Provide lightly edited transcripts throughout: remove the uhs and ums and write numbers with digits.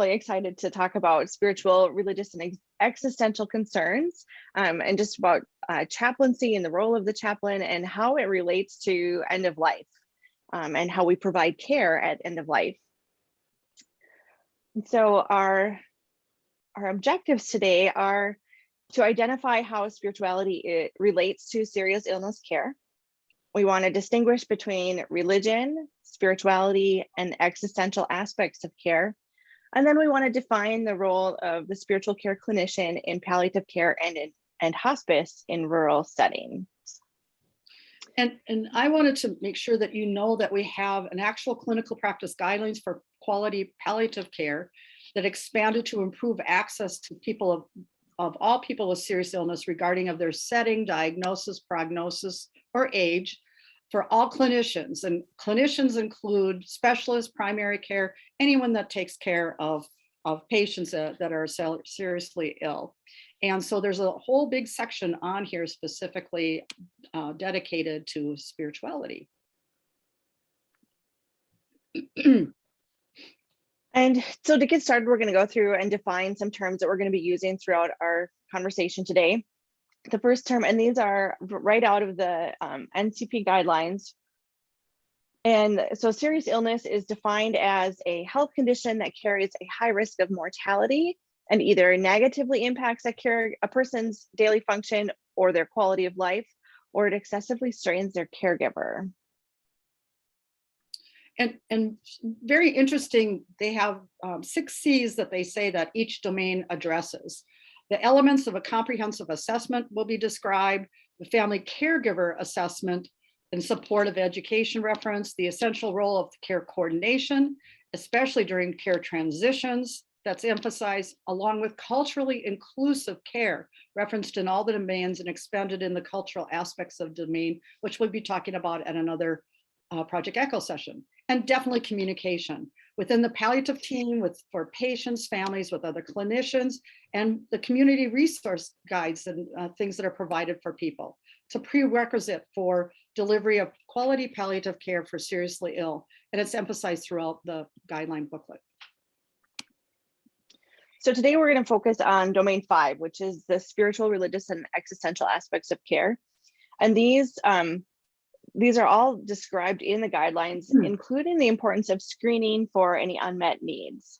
really excited to talk about spiritual, religious, and existential concerns, and just about chaplaincy and the role of the chaplain and how it relates to end of life, and how we provide care at end of life. And so our objectives today are to identify how spirituality relates to serious illness care. We want to distinguish between religion, spirituality, and existential aspects of care. And then we want to define the role of the spiritual care clinician in palliative care and hospice in rural settings. And I wanted to make sure that you know that we have an actual clinical practice guidelines for quality palliative care that expanded to improve access to people of all people with serious illness regarding of their setting, diagnosis, prognosis, or age for all clinicians. And clinicians include specialists, primary care, anyone that takes care of patients that are seriously ill. And so there's a whole big section on here specifically dedicated to spirituality. And so to get started, we're going to go through and define some terms that we're going to be using throughout our conversation today. The first term, and these are right out of the NCP guidelines. And so serious illness is defined as a health condition that carries a high risk of mortality and either negatively impacts a person's daily function or their quality of life, or it excessively strains their caregiver. And very interesting, they have 6 C's that they say that each domain addresses. The elements of a comprehensive assessment will be described, the family caregiver assessment in support of education reference, the essential role of care coordination, especially during care transitions, that's emphasized, along with culturally inclusive care, referenced in all the domains and expanded in the cultural aspects of domain, which we'll be talking about at another Project ECHO session. And definitely communication within the palliative team, for patients, families, with other clinicians, and the community resource guides and things that are provided for people. It's a prerequisite for delivery of quality palliative care for seriously ill, and it's emphasized throughout the guideline booklet. So today we're going to focus on domain 5, which is the spiritual, religious, and existential aspects of care. And these are all described in the guidelines, including the importance of screening for any unmet needs.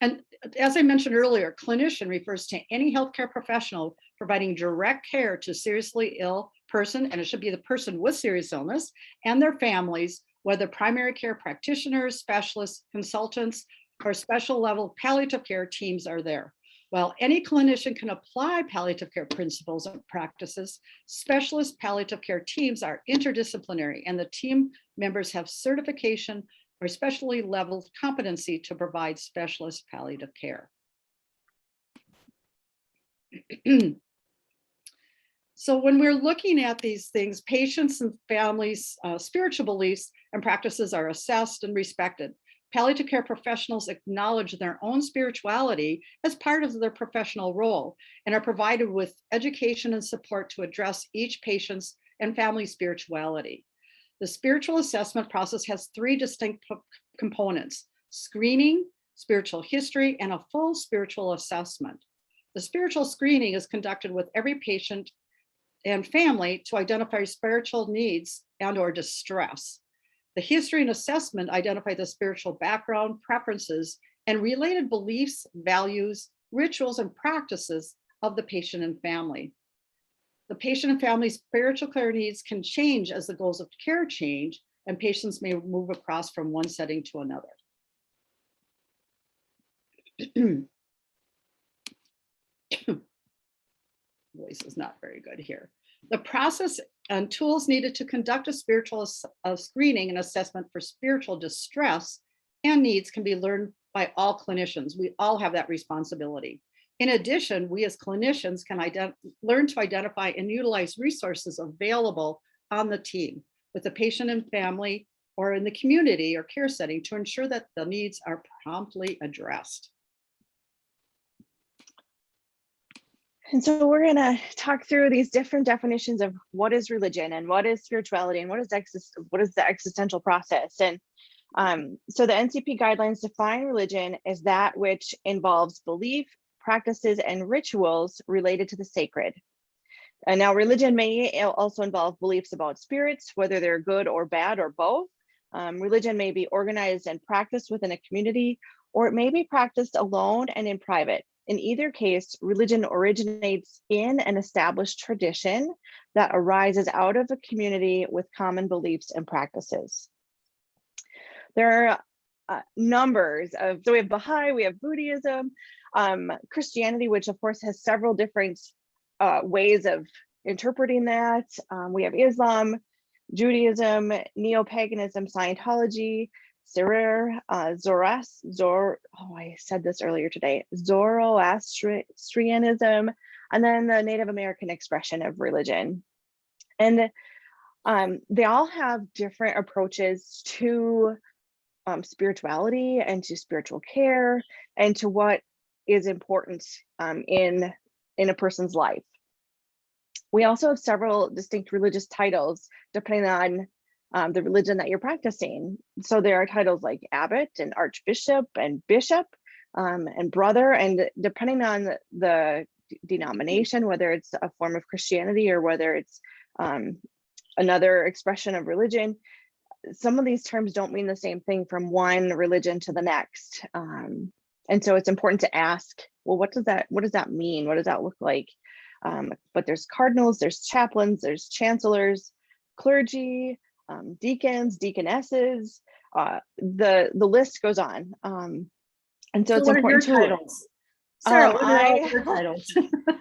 And as I mentioned earlier, clinician refers to any healthcare professional providing direct care to seriously ill person, and it should be the person with serious illness and their families, whether primary care practitioners, specialists, consultants, or special level palliative care teams are there. While any clinician can apply palliative care principles and practices, specialist palliative care teams are interdisciplinary, and the team members have certification or specially leveled competency to provide specialist palliative care. So when we're looking at these things, patients and families' spiritual beliefs and practices are assessed and respected. Palliative care professionals acknowledge their own spirituality as part of their professional role and are provided with education and support to address each patient's and family's spirituality. The spiritual assessment process has 3 distinct components: screening, spiritual history, and a full spiritual assessment. The spiritual screening is conducted with every patient and family to identify spiritual needs and/or distress. The history and assessment identify the spiritual background, preferences, and related beliefs, values, rituals, and practices of the patient and family. The patient and family's spiritual care needs can change as the goals of care change, and patients may move across from one setting to another. Voice is not very good here. The process and tools needed to conduct a spiritual screening and assessment for spiritual distress and needs can be learned by all clinicians. We all have that responsibility. In addition, we as clinicians can learn to identify and utilize resources available on the team with the patient and family or in the community or care setting to ensure that the needs are promptly addressed. And so we're going to talk through these different definitions of what is religion and what is spirituality and what is the existential process. And So the NCP guidelines define religion as that which involves belief, practices, and rituals related to the sacred. And now religion may also involve beliefs about spirits, whether they're good or bad or both. Religion may be organized and practiced within a community, or it may be practiced alone and in private. In either case, religion originates in an established tradition that arises out of a community with common beliefs and practices. There are numbers of, so we have Baha'i, we have Buddhism, Christianity, which of course has several different ways of interpreting that. We have Islam, Judaism, Neo-paganism, Scientology, Zoroastrianism, and then the Native American expression of religion. And they all have different approaches to spirituality and to spiritual care and to what is important in a person's life. We also have several distinct religious titles depending on the religion that you're practicing. So there are titles like abbot and archbishop and bishop and brother, and depending on the denomination, whether it's a form of Christianity or whether it's another expression of religion, some of these terms don't mean the same thing from one religion to the next. And so it's important to ask, well, what does that mean? What does that look like? But there's cardinals, there's chaplains, there's chancellors, clergy, deacons, deaconesses, the list goes on. And so it's what important are your titles? Sarah, what are all your titles?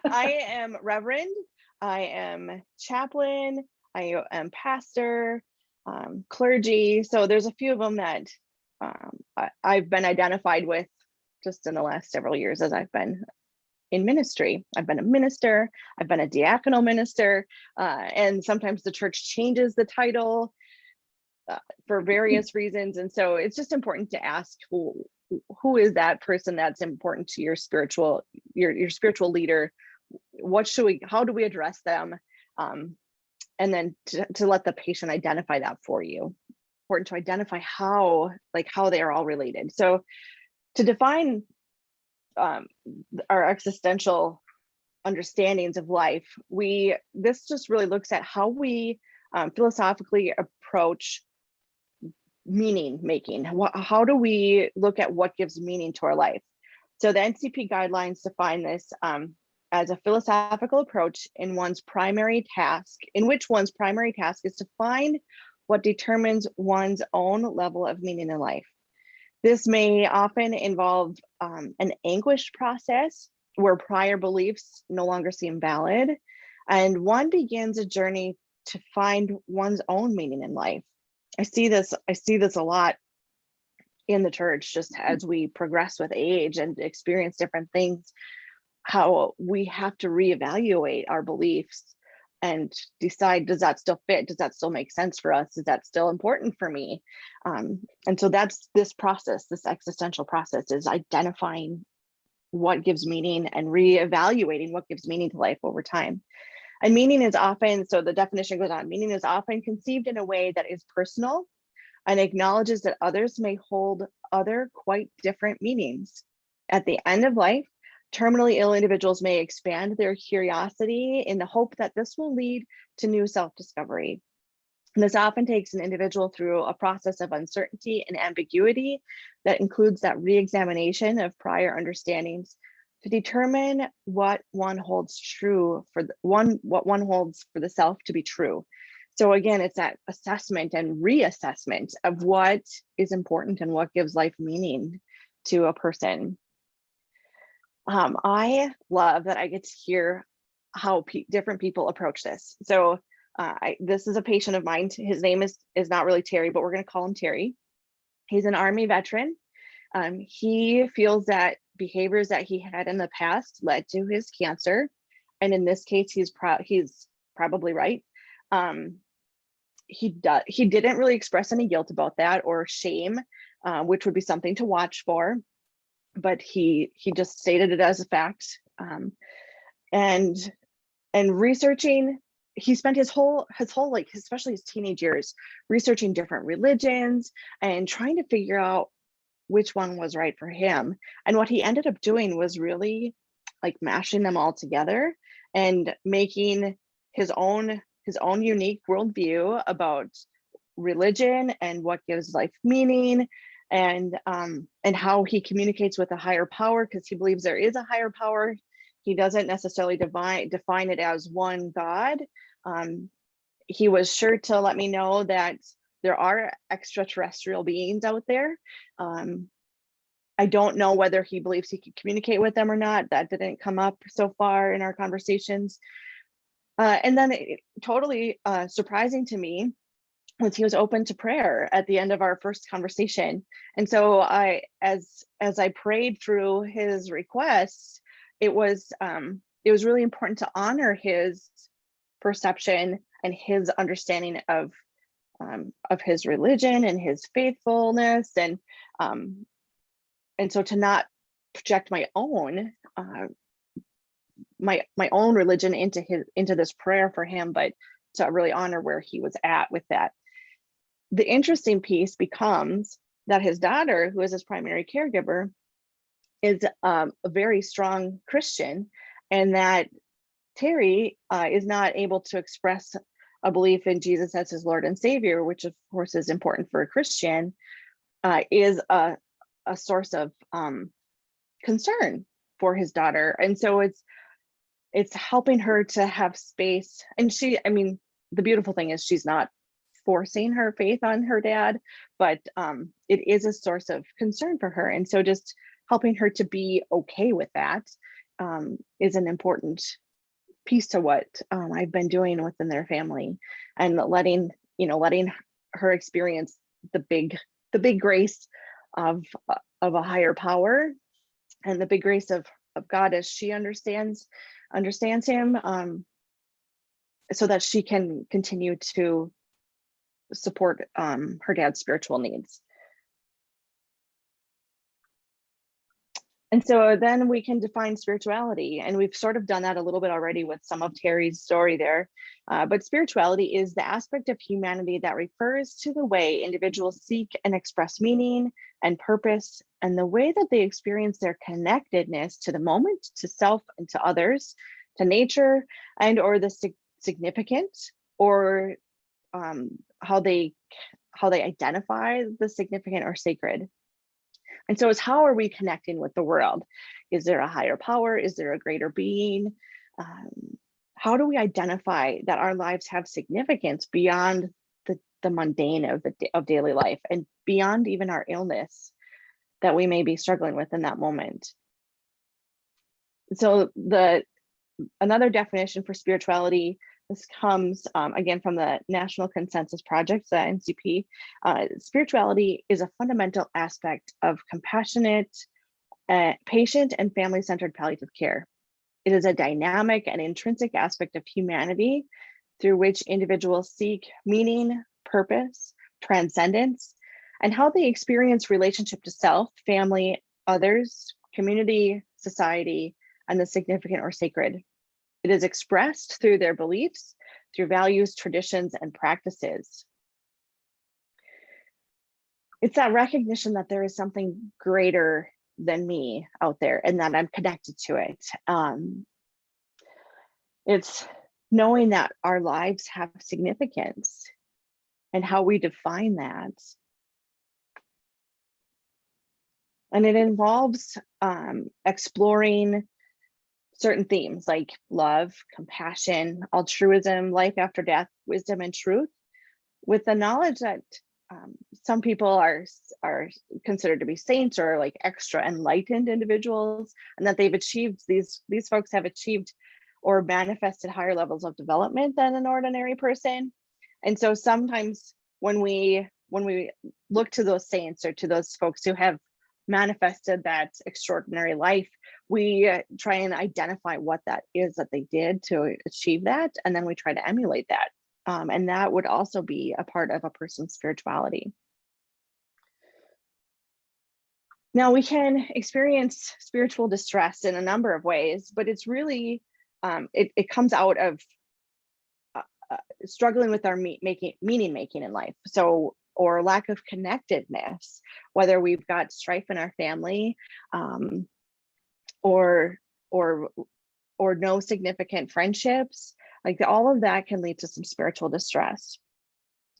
I am reverend, I am chaplain, I am pastor, clergy. So there's a few of them that I've been identified with just in the last several years as I've been in ministry. I've been a minister, I've been a diaconal minister, and sometimes the church changes the title for various reasons. And so it's just important to ask who is that person that's important to your spiritual leader? How do we address them? And then to let the patient identify that for you. Important to identify how they are all related. So to define our existential understandings of life, this just really looks at how we philosophically approach meaning making. How do we look at what gives meaning to our life? So the NCP guidelines define this as a philosophical approach in which one's primary task is to find what determines one's own level of meaning in life. This may often involve an anguished process where prior beliefs no longer seem valid, and one begins a journey to find one's own meaning in life. I see this a lot in the church, just as we progress with age and experience different things, how we have to reevaluate our beliefs and decide, does that still fit? Does that still make sense for us? Is that still important for me? And so that's this process, this existential process, is identifying what gives meaning and reevaluating what gives meaning to life over time. And meaning is often, so the definition goes on, meaning is often conceived in a way that is personal and acknowledges that others may hold other quite different meanings. At the end of life, terminally ill individuals may expand their curiosity in the hope that this will lead to new self-discovery. This often takes an individual through a process of uncertainty and ambiguity that includes that re-examination of prior understandings to determine what one holds true for what one holds for the self to be true. So again, it's that assessment and reassessment of what is important and what gives life meaning to a person. I love that I get to hear how different people approach this. So this is a patient of mine. His name is not really Terry, but we're going to call him Terry. He's an Army veteran. He feels that behaviors that he had in the past led to his cancer, and in this case, he's probably right. He didn't really express any guilt about that or shame, which would be something to watch for, but he just stated it as a fact. And researching he spent his whole like, especially his teenage years, researching different religions and trying to figure out which one was right for him. And what he ended up doing was really like mashing them all together and making his own unique worldview about religion and what gives life meaning, and how he communicates with a higher power, because he believes there is a higher power. He doesn't necessarily define it as one God. He was sure to let me know that there are extraterrestrial beings out there. I don't know whether he believes he could communicate with them or not. That didn't come up so far in our conversations. And then totally surprising to me was he was open to prayer at the end of our first conversation. And so as I prayed through his requests, it was really important to honor his perception and his understanding of his religion and his faithfulness, and so to not project my own religion into this prayer for him, but to really honor where he was at with that. The interesting piece becomes that his daughter, who is his primary caregiver, is a very strong Christian, and that Terry is not able to express a belief in Jesus as his Lord and Savior, which of course is important for a Christian, is a source of concern for his daughter. And so it's helping her to have space. And the beautiful thing is she's not forcing her faith on her dad, but it is a source of concern for her. And so just helping her to be okay with that is an important piece to what I've been doing within their family, and letting her experience the big grace of a higher power, and the big grace of God as she understands him, so that she can continue to support her dad's spiritual needs. And so then we can define spirituality, and we've sort of done that a little bit already with some of Terry's story there. But spirituality is the aspect of humanity that refers to the way individuals seek and express meaning and purpose, and the way that they experience their connectedness to the moment, to self and to others, to nature, and or the significant, or how they identify the significant or sacred. And so it's how are we connecting with the world? Is there a higher power? Is there a greater being? How do we identify that our lives have significance beyond the mundane of daily life, and beyond even our illness that we may be struggling with in that moment? So another definition for spirituality, this comes again from the National Consensus Project, the NCP. Spirituality is a fundamental aspect of compassionate, patient, and family-centered palliative care. It is a dynamic and intrinsic aspect of humanity through which individuals seek meaning, purpose, transcendence, and how they experience relationship to self, family, others, community, society, and the significant or sacred. It is expressed through their beliefs, through values, traditions, and practices. It's that recognition that there is something greater than me out there, and that I'm connected to it. It's knowing that our lives have significance and how we define that. And it involves exploring certain themes like love, compassion, altruism, life after death, wisdom, and truth, with the knowledge that some people are considered to be saints or like extra enlightened individuals, and that these folks have achieved or manifested higher levels of development than an ordinary person. And so sometimes when we look to those saints or to those folks who have manifested that extraordinary life, we try and identify what that is that they did to achieve that, and then we try to emulate that. And that would also be a part of a person's spirituality. Now, we can experience spiritual distress in a number of ways, but it's really, it comes out of struggling with our meaning making in life. So, or lack of connectedness, whether we've got strife in our family, or no significant friendships, like all of that can lead to some spiritual distress.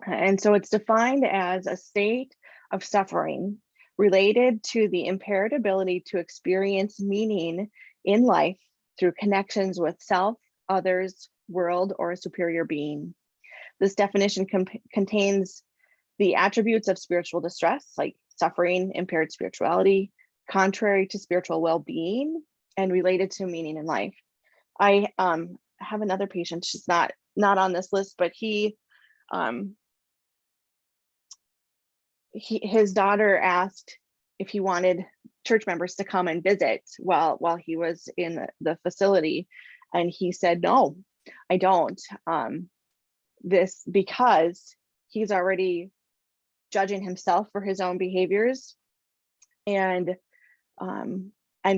And so it's defined as a state of suffering related to the impaired ability to experience meaning in life through connections with self, others, world, or a superior being. This definition contains the attributes of spiritual distress, like suffering, impaired spirituality, contrary to spiritual well-being, and related to meaning in life. I have another patient, she's not on this list, but his daughter asked if he wanted church members to come and visit while he was in the facility, and he said, no, I don't. This because he's already judging himself for his own behaviors, and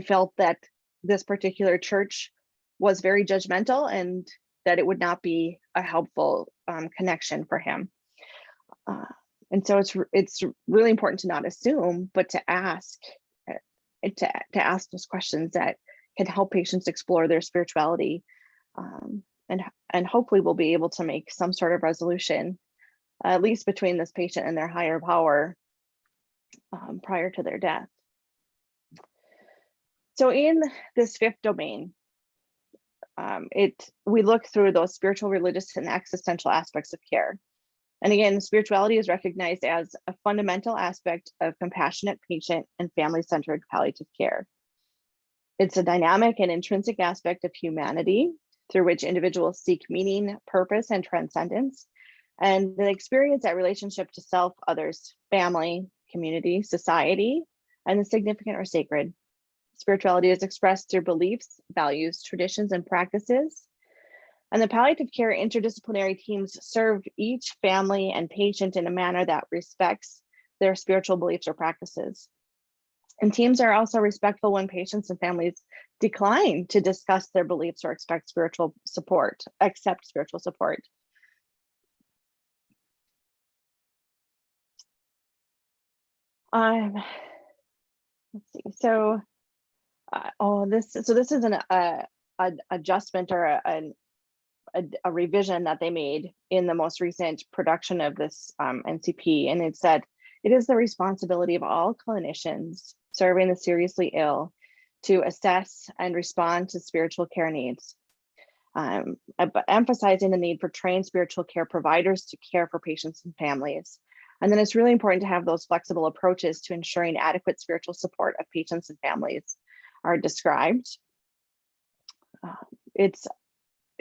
felt that this particular church was very judgmental and that it would not be a helpful connection for him. And so it's really important to not assume, but to ask those questions that can help patients explore their spirituality, and hopefully we'll be able to make some sort of resolution, at least between this patient and their higher power, prior to their death. So in this fifth domain, we look through those spiritual, religious, and existential aspects of care. And again, spirituality is recognized as a fundamental aspect of compassionate patient and family-centered palliative care. It's a dynamic and intrinsic aspect of humanity through which individuals seek meaning, purpose, and transcendence, and they experience that relationship to self, others, family, community, society, and the significant or sacred. Spirituality is expressed through beliefs, values, traditions, and practices. And the palliative care interdisciplinary teams serve each family and patient in a manner that respects their spiritual beliefs or practices. And teams are also respectful when patients and families decline to discuss their beliefs or accept spiritual support. Let's see. So, this is an adjustment or a revision that they made in the most recent production of this NCP, and it said, it is the responsibility of all clinicians serving the seriously ill to assess and respond to spiritual care needs, emphasizing the need for trained spiritual care providers to care for patients and families. And then it's really important to have those flexible approaches to ensuring adequate spiritual support of patients and families are described.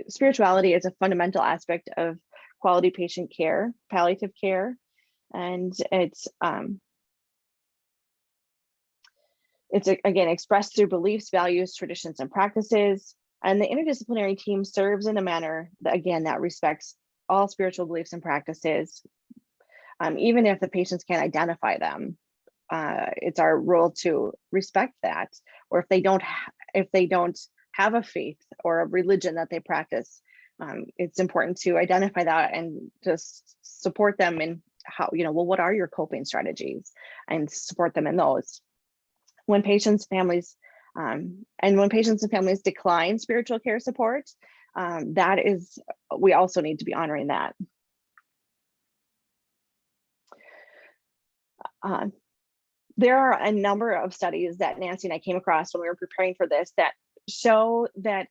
Spirituality is a fundamental aspect of quality patient care, palliative care, and it's again expressed through beliefs, values, traditions, and practices. And the interdisciplinary team serves in a manner that, again, that respects all spiritual beliefs and practices, even if the patients can't identify them. It's our role to respect that, or if they don't have a faith or a religion that they practice, it's important to identify that and just support them in how, well, what are your coping strategies, and support them in those. When patients and families decline spiritual care support, we also need to be honoring that. There are a number of studies that Nancy and I came across when we were preparing for this that show that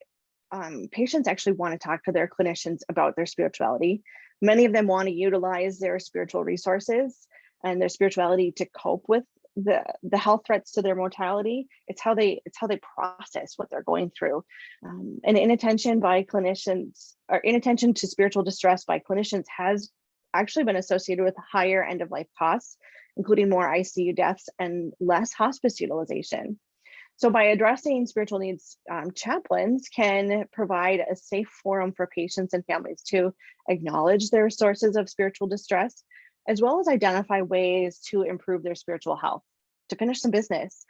patients actually want to talk to their clinicians about their spirituality. Many of them want to utilize their spiritual resources and their spirituality to cope with the health threats to their mortality. It's how they process what they're going through. And inattention to spiritual distress by clinicians has actually been associated with higher end of life costs, including more ICU deaths and less hospice utilization. So by addressing spiritual needs, chaplains can provide a safe forum for patients and families to acknowledge their sources of spiritual distress, as well as identify ways to improve their spiritual health, to finish some business,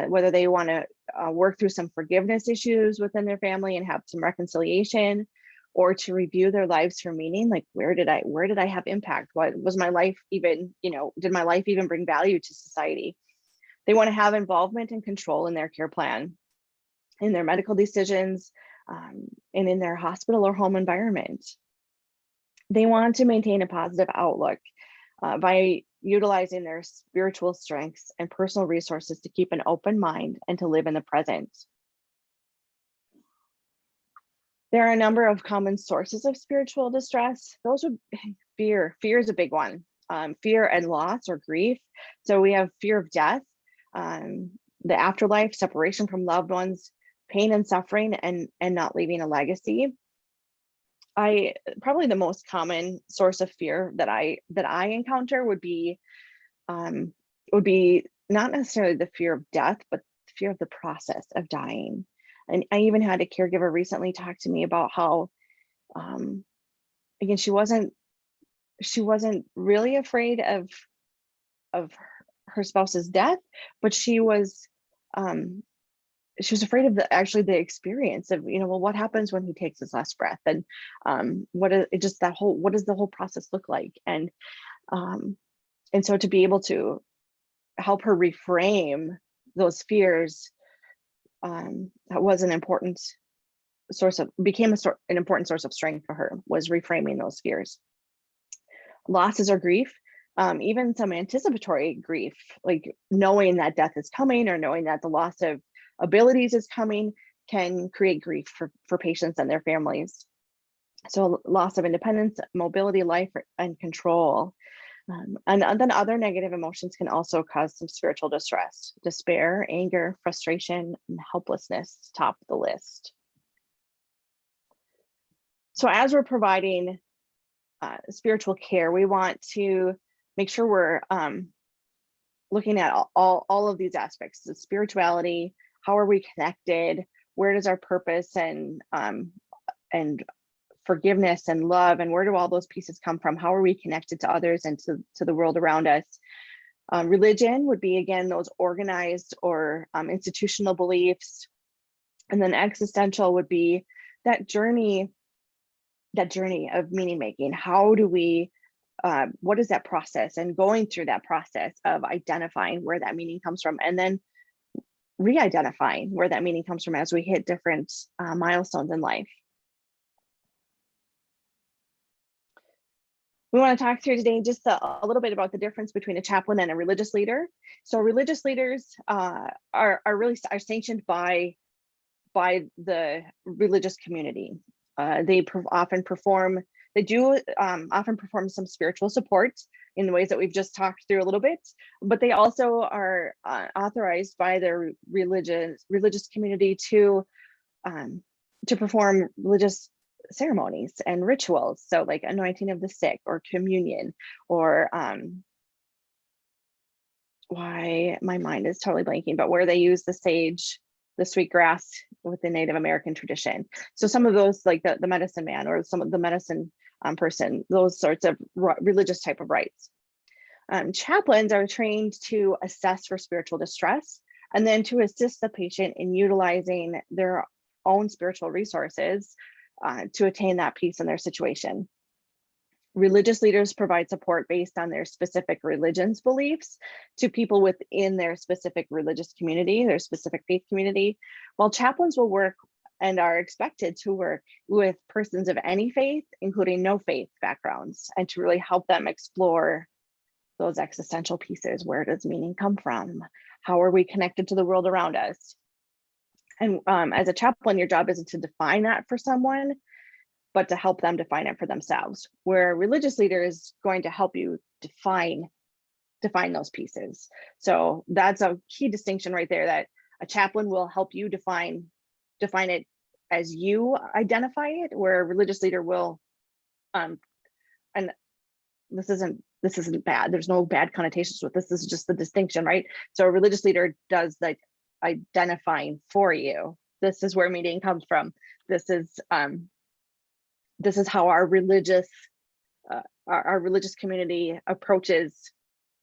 whether they want to work through some forgiveness issues within their family and have some reconciliation, or to review their lives for meaning. Like, where did I have impact? What was my life even, did my life even bring value to society? They want to have involvement and control in their care plan, in their medical decisions, and in their hospital or home environment. They want to maintain a positive outlook by utilizing their spiritual strengths and personal resources to keep an open mind and to live in the present. There are a number of common sources of spiritual distress. Those would fear. Fear is a big one. Fear and loss or grief. So we have fear of death, the afterlife, separation from loved ones, pain and suffering, and not leaving a legacy. Probably the most common source of fear that I encounter would be not necessarily the fear of death, but the fear of the process of dying. And I even had a caregiver recently talk to me about how, again, she wasn't really afraid of her spouse's death, but she was afraid of the experience of, well, what happens when he takes his last breath, and what does the whole process look like? And so to be able to help her reframe those fears, that was an important an important source of strength for her, was reframing those fears. Losses or grief, even some anticipatory grief, like knowing that death is coming or knowing that the loss of abilities is coming, can create grief for patients and their families. So loss of independence, mobility, life, and control. And then other negative emotions can also cause some spiritual distress. Despair, anger, frustration, and helplessness top the list. So as we're providing spiritual care, we want to make sure we're looking at all of these aspects: the spirituality, how are we connected, where does our purpose and forgiveness and love, and where do all those pieces come from? How are we connected to others and to the world around us? Religion would be, again, those organized or institutional beliefs. And then existential would be that journey of meaning making. How do we, what is that process, and going through that process of identifying where that meaning comes from, and then re-identifying where that meaning comes from as we hit different milestones in life. We want to talk through today just a little bit about the difference between a chaplain and a religious leader. So religious leaders are sanctioned by the religious community. They often perform some spiritual support in the ways that we've just talked through a little bit, but they also are authorized by their religious community to perform religious ceremonies and rituals. So like anointing of the sick, or communion, or why my mind is totally blanking, but where they use the sage, the sweetgrass with the Native American tradition. So some of those, like the medicine man or some of the medicine person, those sorts of religious type of rites. Chaplains are trained to assess for spiritual distress, and then to assist the patient in utilizing their own spiritual resources to attain that peace in their situation. Religious leaders provide support based on their specific religion's beliefs to people within their specific religious community, their specific faith community, while chaplains will work and are expected to work with persons of any faith, including no faith backgrounds, and to really help them explore those existential pieces. Where does meaning come from? How are we connected to the world around us? And as a chaplain, your job isn't to define that for someone, but to help them define it for themselves, where a religious leader is going to help you define those pieces. So that's a key distinction right there, that a chaplain will help you define it as you identify it, where a religious leader will, and this isn't bad, there's no bad connotations with this is just the distinction, right? So a religious leader does like identifying for you. This is where meaning comes from. This is how our religious community approaches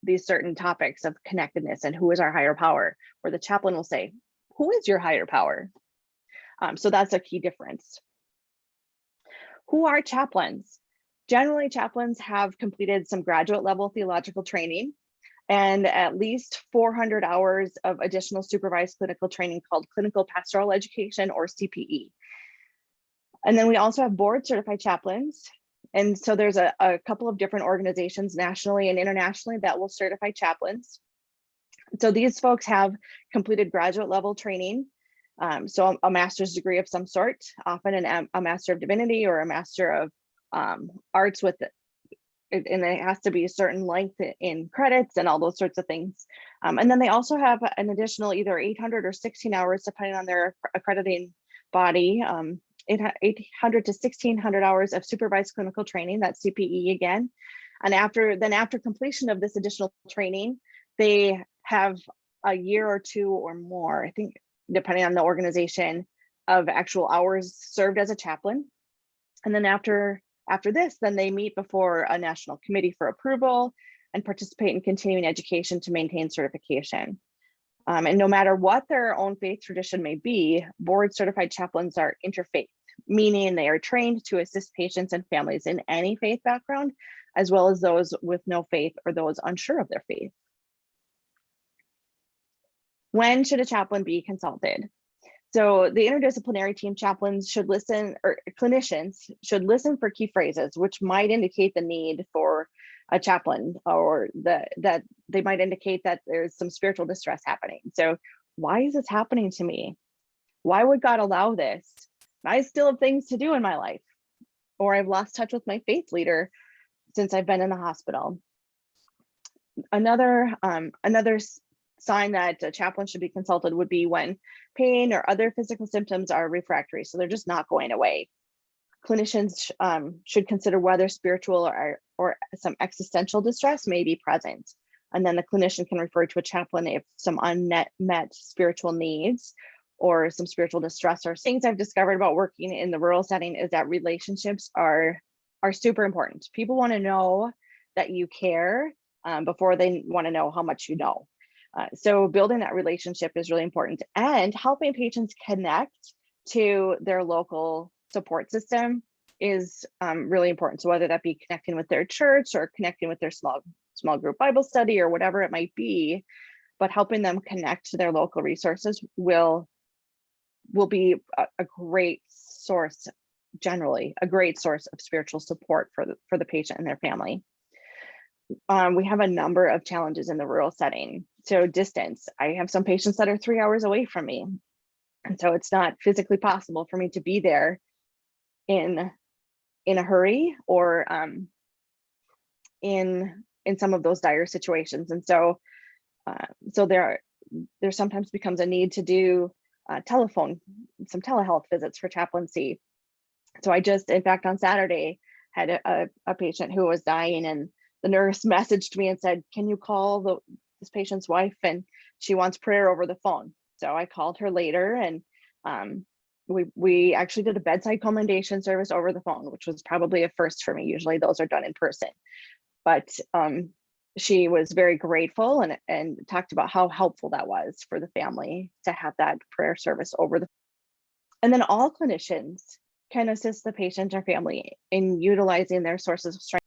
these certain topics of connectedness and who is our higher power, where the chaplain will say, who is your higher power? So that's a key difference. Who are chaplains? Generally, chaplains have completed some graduate level theological training and at least 400 hours of additional supervised clinical training called clinical pastoral education, or CPE. And then we also have board certified chaplains. And so there's a couple of different organizations nationally and internationally that will certify chaplains. So these folks have completed graduate level training. So a master's degree of some sort, often a Master of Divinity or a Master of Arts with it. And it has to be a certain length in credits and all those sorts of things. And then they also have an additional either 800 or 16 hours, depending on their accrediting body, 800 to 1600 hours of supervised clinical training, that's CPE again. And after completion of this additional training, they have a year or two or more, I think, depending on the organization, of actual hours served as a chaplain. And then after this, then they meet before a national committee for approval and participate in continuing education to maintain certification. And no matter what their own faith tradition may be, board certified chaplains are interfaith, meaning they are trained to assist patients and families in any faith background, as well as those with no faith or those unsure of their faith. When should a chaplain be consulted? So the interdisciplinary team chaplains should listen, or clinicians should listen for key phrases, which might indicate the need for a chaplain, or that they might indicate that there's some spiritual distress happening. So why is this happening to me? Why would God allow this? I still have things to do in my life, or I've lost touch with my faith leader since I've been in the hospital. Another sign that a chaplain should be consulted would be when pain or other physical symptoms are refractory, so they're just not going away. Clinicians should consider whether spiritual or some existential distress may be present. And then the clinician can refer to a chaplain if some unmet spiritual needs or some spiritual distress. Or things I've discovered about working in the rural setting is that relationships are super important. People want to know that you care before they want to know how much you know. So building that relationship is really important, and helping patients connect to their local support system is really important. So whether that be connecting with their church or connecting with their small group Bible study or whatever it might be, but helping them connect to their local resources will be a great source, generally a great source of spiritual support for the patient and their family. We have a number of challenges in the rural setting. So distance, I have some patients that are 3 hours away from me. And so it's not physically possible for me to be there in a hurry or in some of those dire situations. And so there sometimes becomes a need to do some telehealth visits for chaplaincy. So I just, in fact, on Saturday had a patient who was dying, and the nurse messaged me and said, can you call this patient's wife, and she wants prayer over the phone. So I called her later, and we actually did a bedside commendation service over the phone, which was probably a first for me. Usually those are done in person, but she was very grateful and talked about how helpful that was for the family to have that prayer service over the phone. And then all clinicians can assist the patient or family in utilizing their sources of strength